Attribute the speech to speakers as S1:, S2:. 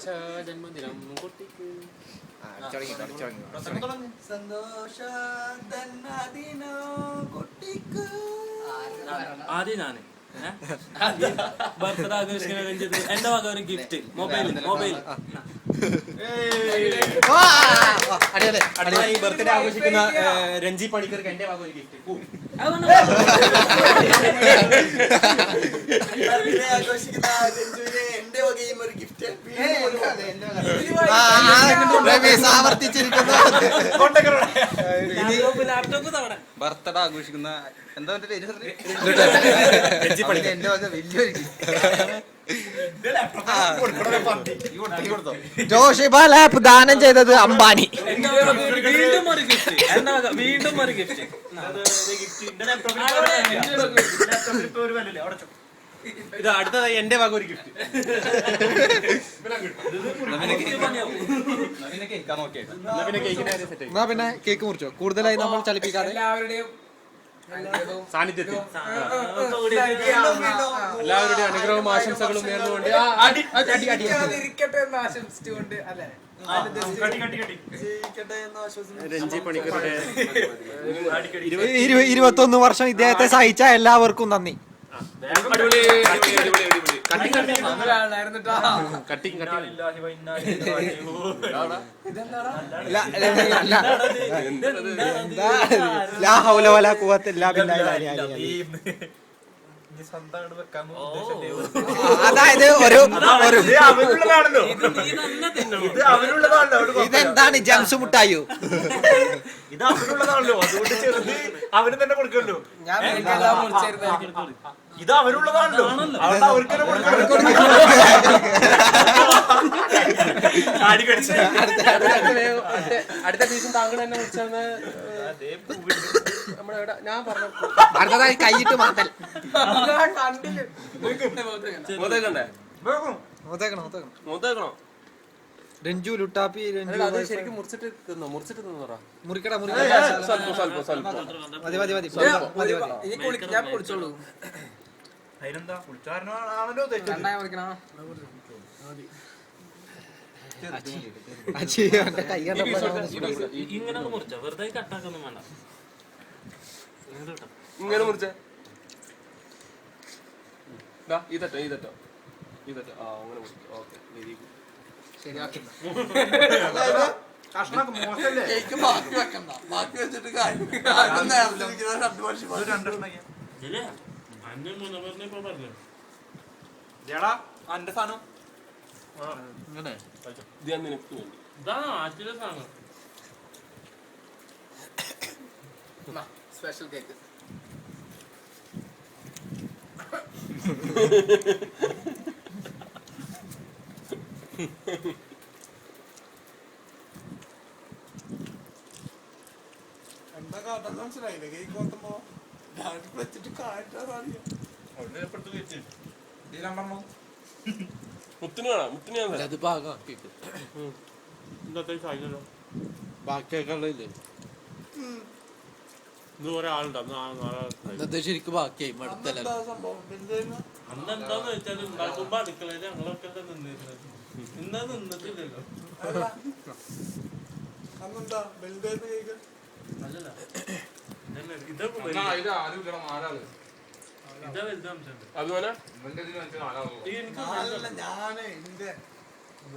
S1: ജന്മദിനം കുട്ടിക്ക്. ആദ്യം ഞാന് ബർത്ത്ഡേ ആഘോഷിക്കുന്ന രഞ്ജിത്ത് എന്റെ വക ഒരു ഗിഫ്റ്റ് മൊബൈൽ ബർത്ത്ഡേ ആഘോഷിക്കുന്ന രഞ്ജി പണിക്കർക്ക് എന്റെ വക ഒരു ഗിഫ്റ്റ്.
S2: ബർത്ത്ഡേ ആഘോഷിക്കുന്ന എന്താ
S3: ജോഷിബ ലാപ്പ് ദാനം ചെയ്തത് അംബാനി.
S1: വീണ്ടും ഒരു ഗിഫ്റ്റ്. ഇത് അടുത്തതായി എന്റെ വക ഒരു ഗിഫ്റ്റ്.
S3: പിന്നെ കേക്ക് മുറിച്ചോ, കൂടുതലായി നമ്മൾ ചലിപ്പിക്കാതെ
S1: സാന്നിധ്യത്തിൽ എല്ലാവരുടെയും അനുഗ്രഹവും ആശംസകളും നേർന്നുകൊണ്ട് രഞ്ജി പണിക്കരുടെ
S3: 21 വർഷം ഇദ്ദേഹത്തെ സഹിച്ച എല്ലാവർക്കും നന്ദി. ലാ ഹൗല വലാ ഖുവത ഇല്ലാ ബില്ലാഹിൽ അലിയിൽ. അതായത് ഇതെന്താണ് ജംസ് മുട്ടായോ?
S1: ഇത് അവരുള്ളതാണല്ലോ, അതുകൊണ്ട് ചെറുത് അവന് തന്നെ കൊടുക്കല്ലോ. ഇത് അവരുള്ളതാണല്ലോ, അവർക്ക് അടുത്ത ദിവസം താങ്കൾ തന്നെ വിളിച്ചാൽ ഞാൻ പറഞ്ഞു
S3: അടുത്തതായി കൈയിട്ട് മാറ്റൽ. രഞ്ജു ലുട്ടാപ്പി
S1: ശരിക്കും മുറിച്ചിട്ട് തിന്നോ?
S3: മുറിക്കട മതി.
S4: ഞാൻ കുളിച്ചോളൂ.
S1: അതിനെന്താ കുളിച്ചാരനാണല്ലോ ഇങ്ങനെ മുറിച്ച വെറുതെ കട്ടാക്കൊന്നും വേണ്ട. ഇങ്ങനെ മുറിച്ച ഇതട്ടോ അങ്ങനെ മുറിച്ചു. Okay, very good.
S4: ശരിയാക്കി
S1: അന്റെ സാധനം
S4: സ്പെഷ്യൽ കേക്ക്.
S5: എന്താ കാട്ടാൻ മനസ്സിലായില്ലേ? കേക്ക് കൊത്തുമ്പോ വെച്ചിട്ട് കാറ്റാറിയ
S1: മുത്തിന് കാണാം. മുത്തിന്
S3: അത് ഭാഗം ബാക്കിയൊക്കെ
S1: ഇത് ഒരാളുണ്ടോ?
S3: ഇന്നത്തെ ശരിക്കും ബാക്കിയായി മടുത്തല്ലോ.
S1: അന്നെന്താന്ന് വെച്ചാൽ ഉണ്ടാക്കുമ്പോ അടുക്കളയിൽ ഞങ്ങളൊക്കെ നിന്നിരുന്നത്. ഇന്നാ നിന്നിട്ടില്ലല്ലോ.
S5: അന്നെന്താ വലുതായിരുന്നു കേക്ക്?
S1: അല്ലല്ല, അതുപോലെ
S5: ഞാന് എന്റെ